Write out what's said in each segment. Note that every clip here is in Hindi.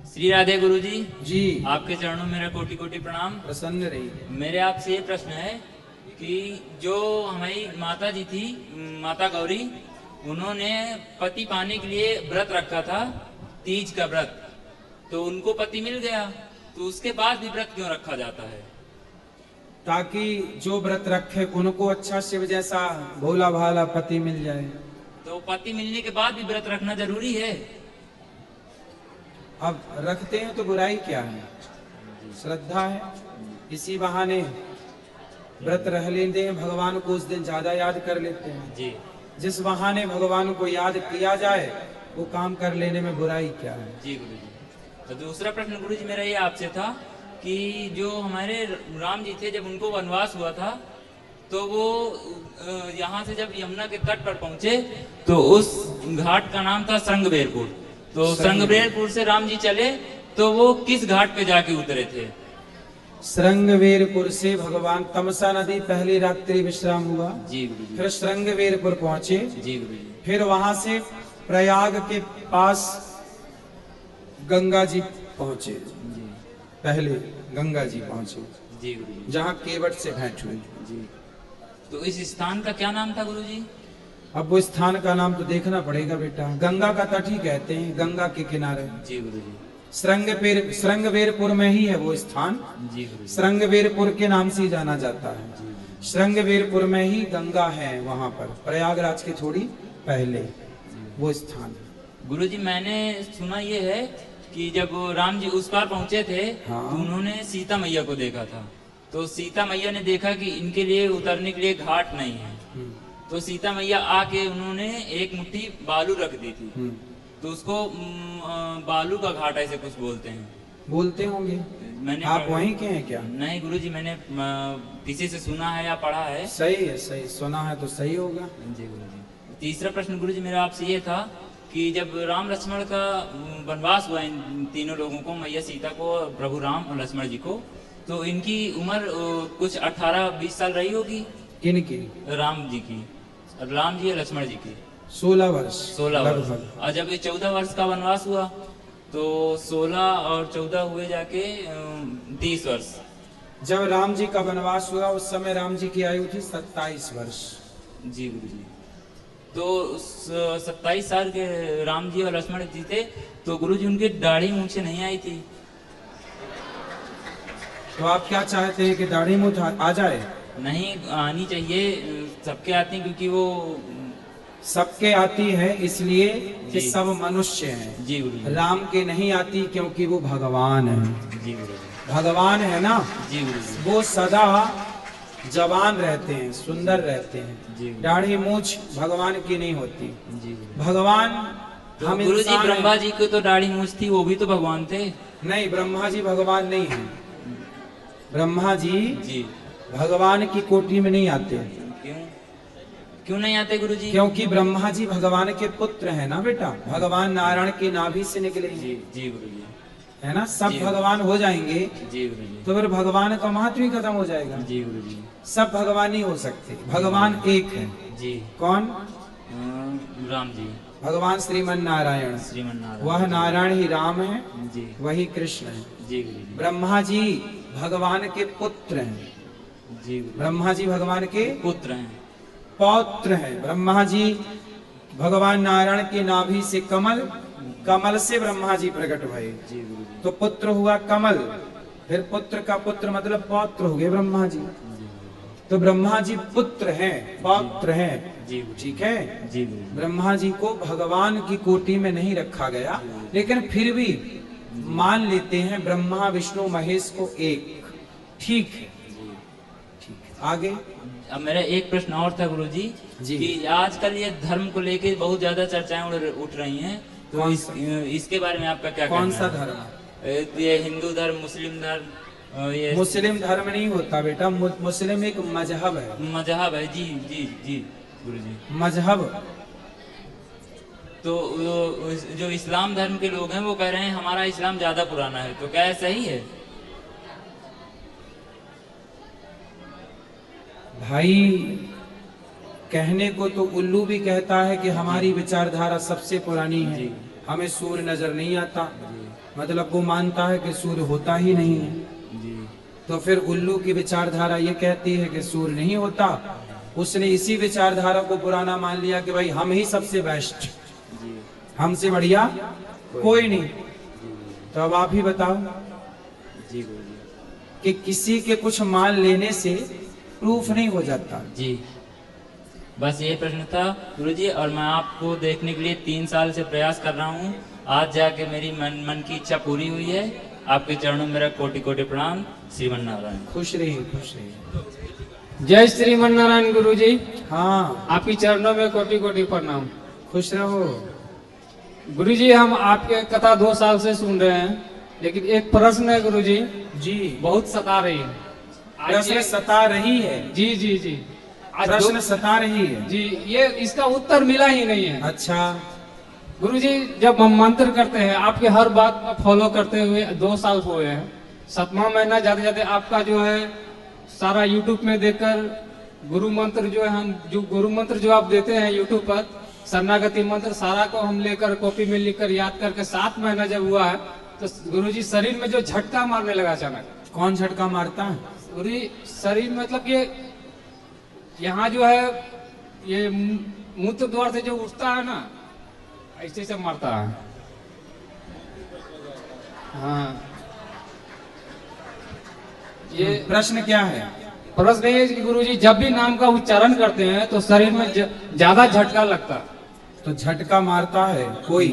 श्री राधे गुरु जी। जी आपके चरणों में मेरा कोटि कोटि प्रणाम। प्रसन्न रही। मेरे आपसे ये प्रश्न है कि जो हमारी माता जी थी, माता गौरी, उन्होंने पति पाने के लिए व्रत रखा था, तीज का व्रत। तो उनको पति मिल गया, तो उसके बाद भी व्रत क्यों रखा जाता है? ताकि जो व्रत रखे उनको अच्छा शिव जैसा भोला भाला पति मिल जाए। तो पति मिलने के बाद भी व्रत रखना जरूरी है? अब रखते हैं तो बुराई क्या है, श्रद्धा है, इसी बहाने व्रत रह लेते हैं, भगवान को उस दिन ज्यादा याद कर लेते हैं जी। जिस बहाने भगवान को याद किया जाए वो काम कर लेने में बुराई क्या है। जी गुरु जी। तो दूसरा प्रश्न गुरु जी मेरा ये आपसे था कि जो हमारे राम जी थे, जब उनको वनवास हुआ था, तो वो यहाँ से जब यमुना के तट पर पहुंचे तो उस घाट का नाम था श्रृंगबेरपुर। तो श्रृंगबेरपुर से राम जी चले तो वो किस घाट पे जाके उतरे थे? श्रृंगबेरपुर से भगवान तमसा नदी पहली रात्रि विश्राम हुआ। जी गुरु जी। फिर श्रृंगबेरपुर पहुंचे। जी गुरु जी। फिर वहां से प्रयाग के पास गंगा जी पहुंचे। जी। पहले गंगा जी पहुंचे जी गुरु जी। जहाँ केवट से भेंट हुई। जी। तो इस स्थान का क्या नाम था गुरु जी? अब वो स्थान का नाम तो देखना पड़ेगा बेटा, गंगा का तट ही कहते हैं, गंगा के किनारे। जी गुरु जी। श्रृंगबेरपुर में ही है वो स्थान। जी गुरु जी। श्रृंगबेरपुर के नाम से ही जाना जाता है। जी। श्रृंगबेरपुर में ही गंगा है, वहां पर प्रयागराज के थोड़ी पहले वो स्थान। गुरु जी, मैंने सुना ये है कि जब राम जी उस पार पहुंचे थे, हाँ। तो उन्होंने सीता मैया को देखा था। तो सीता मैया ने देखा कि इनके लिए उतरने के लिए घाट नहीं है, तो सीता मैया आके उन्होंने एक मुट्ठी बालू रख दी थी। तो उसको बालू का घाट ऐसे कुछ बोलते हैं। बोलते होंगे। मैंने आप वहीं के हैं क्या? नहीं गुरुजी, मैंने किसी से सुना है या पढ़ा है। सही है, सही सुना है तो सही होगा। जी गुरुजी। तीसरा प्रश्न गुरुजी मेरा आपसे ये था कि जब राम लक्ष्मण का वनवास हुआ, इन तीनों लोगों को, मैया सीता को, प्रभु राम और लक्ष्मण जी को, तो इनकी उम्र कुछ 18-20 साल रही होगी। किनकी? राम जी की, राम जी और लक्ष्मण जी की 16 वर्ष। 16 वर्ष। और जब ये 14 वर्ष का वनवास हुआ तो 16 और 14 हुए जाके 30 वर्ष। जब राम जी का वनवास हुआ उस समय राम जी की आयु थी 27 वर्ष। जी गुरु जी। तो 27 साल के राम जी और लक्ष्मण जी थे, तो गुरु जी उनकी दाढ़ी मूंछें नहीं आई थी। तो आप क्या चाहते हैं कि दाढ़ी मूंछ आ जाए? नहीं आनी चाहिए, सबके आती हैं, क्योंकि वो सबके आती है इसलिए कि जी। सब मनुष्य हैं। जी गुरु जी। राम के नहीं आती क्योंकि वो भगवान है। जी गुरु जी। भगवान है ना, जी गुरु जी। वो सदा जवान रहते हैं, सुंदर रहते जी हैं। गुरु। दाढ़ी मूंछ भगवान की नहीं होती। जी गुरु। भगवान तो हम गुरु जी, इंसान हैं। ब्रह्मा जी को तो दाढ़ी मूंछ थी, वो भी तो भगवान थे। नहीं, ब्रह्मा जी भगवान नहीं है। ब्रह्मा जी जी। भगवान की कोटि में नहीं आते। क्यों क्यों नहीं आते गुरु जी? क्योंकि ब्रह्मा जी भगवान के पुत्र हैं ना बेटा, भगवान नारायण की नाभि से निकले जी। जी गुरु जी। है ना। सब जी। भगवान हो जाएंगे जी गुरु जी। तो फिर भगवान का महत्व ही खत्म हो जाएगा। जी गुरु जी। सब भगवान नहीं हो सकते, भगवान एक है। जी। कौन? राम जी, भगवान श्रीमन नारायण। श्रीमन नारायण। वह नारायण ही राम है, जी। वही कृष्ण है। जी गुरु जी। ब्रह्मा जी भगवान के पुत्र हैं। जी गुरु। ब्रह्मा जी भगवान के पुत्र हैं। पौत्र हैं। ब्रह्मा जी भगवान नारायण के नाभि से कमल, कमल से ब्रह्मा जी प्रकट भये। जी गुरु जी। तो पुत्र हुआ कमल, फिर पुत्र का पुत्र मतलब पौत्र हो गए ब्रह्मा जी। तो ब्रह्मा जी पुत्र हैं, पौत्र हैं। जी गुरु। ठीक है। जी गुरु जी। ब्रह्मा जी को भगवान की कोटि में नहीं रखा गया, लेकिन फिर भी मान लेते हैं ब्रह्मा विष्णु महेश को एक। ठीक है, ठीक है। आगे अब मेरा एक प्रश्न और था गुरु जी, जी। कि आजकल ये धर्म को लेके बहुत ज्यादा चर्चाएं उठ रही हैं, तो कौन इसके बारे में आपका क्या कौन कहना सा है? धर्म? ये हिंदू धर्म, मुस्लिम धर्म, ये मुस्लिम धर्म नहीं होता बेटा, मुस्लिम एक मजहब है। मजहब है। जी जी जी गुरु जी। मजहब। तो जो इस्लाम धर्म के लोग हैं वो कह रहे हैं हमारा इस्लाम ज्यादा पुराना है, तो क्या ये सही है? भाई कहने को तो उल्लू भी कहता है कि हमारी विचारधारा सबसे पुरानी है, जी। हमें सूर्य नजर नहीं आता। मतलब वो मानता है कि सूर्य होता ही नहीं है। जी तो फिर उल्लू की विचारधारा ये कहती है कि सूर्य नहीं होता। उसने इसी विचारधारा को पुराना मान लिया कि भाई हम ही सबसे बेस्ट, जी हमसे बढ़िया कोई नहीं। तो अब आप ही बताओ जी गुरुजी। कि किसी के कुछ मान लेने से प्रूफ नहीं हो जाता। जी बस ये प्रश्न था गुरुजी, और मैं आपको देखने के लिए 3 साल से प्रयास कर रहा हूँ। आज जाके मेरी मन की इच्छा पूरी हुई है। आपके चरणों में मेरा कोटि कोटि प्रणाम। श्रीमन नारायण। खुश रहिए, खुश रहिए। जय श्रीमन नारायण गुरुजी। हाँ, आपकी चरणों में कोटि कोटि प्रणाम। खुश रहो। गुरुजी हम आपके कथा 2 साल से सुन रहे हैं, लेकिन एक प्रश्न है गुरुजी, जी, बहुत सता रही है। आज प्रश्न ये- सता रही है। जी जी जी। आज प्रश्न सता रही है। जी, ये इसका उत्तर मिला ही नहीं है। अच्छा, गुरुजी जब हम मंत्र करते हैं, आपके हर बात को फॉलो करते हुए 2 साल हुए हैं। 7वां महीना जाते जाते आपका जो है सारा यूट्यूब में देखकर गुरु मंत्र जो है, हम जो गुरु मंत्र जो आप देते हैं यूट्यूब पर, शरणागति मंत्र सारा को हम लेकर कॉपी में लिखकर याद करके 7 महीना जब हुआ है तो गुरुजी शरीर में जो झटका मारने लगा अचानक। कौन झटका मारता है? गुरुजी शरीर मतलब ये यहाँ जो है ये मूत्र द्वार से जो उठता है ना, ऐसे से मारता है। हाँ, ये प्रश्न क्या है? प्रश्न ये है कि गुरुजी जब भी नाम का उच्चारण करते हैं तो शरीर में ज्यादा झटका लगता है। तो झटका मारता है कोई?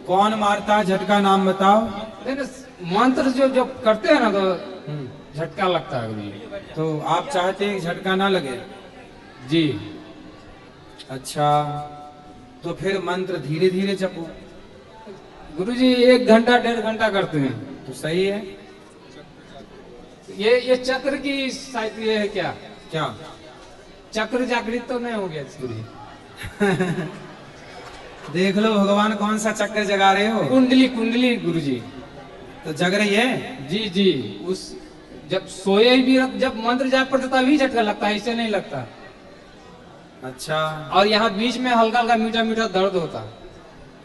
कौन मारता है झटका? नाम बताओ। लेकिन मंत्र जो जब करते हैं ना तो झटका लगता है गुरुजी। तो आप चाहते हैं कि झटका ना लगे? जी अच्छा, तो फिर मंत्र धीरे धीरे जपो। गुरुजी 1 घंटा 1.5 घंटा करते हैं। तो सही है। ये चक्र की शायद ये है क्या? क्या? चक्र जागृत तो नहीं हो गया गुरुजी? देख लो भगवान कौन सा चक्कर जगा रहे हो। कुंडली कुंडली गुरुजी। तो जग रही है। जी जी, उस जब सोए भी जब मंत्र जाग पड़ता तभी झटका लगता है, ऐसे नहीं लगता। अच्छा, और यहाँ बीच में हल्का हल्का मीठा मीठा दर्द होता है।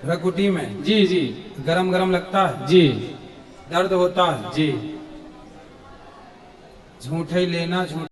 रकुटी में जी जी गरम गरम लगता है, जी दर्द होता है। जी। झूठे लेना झूठ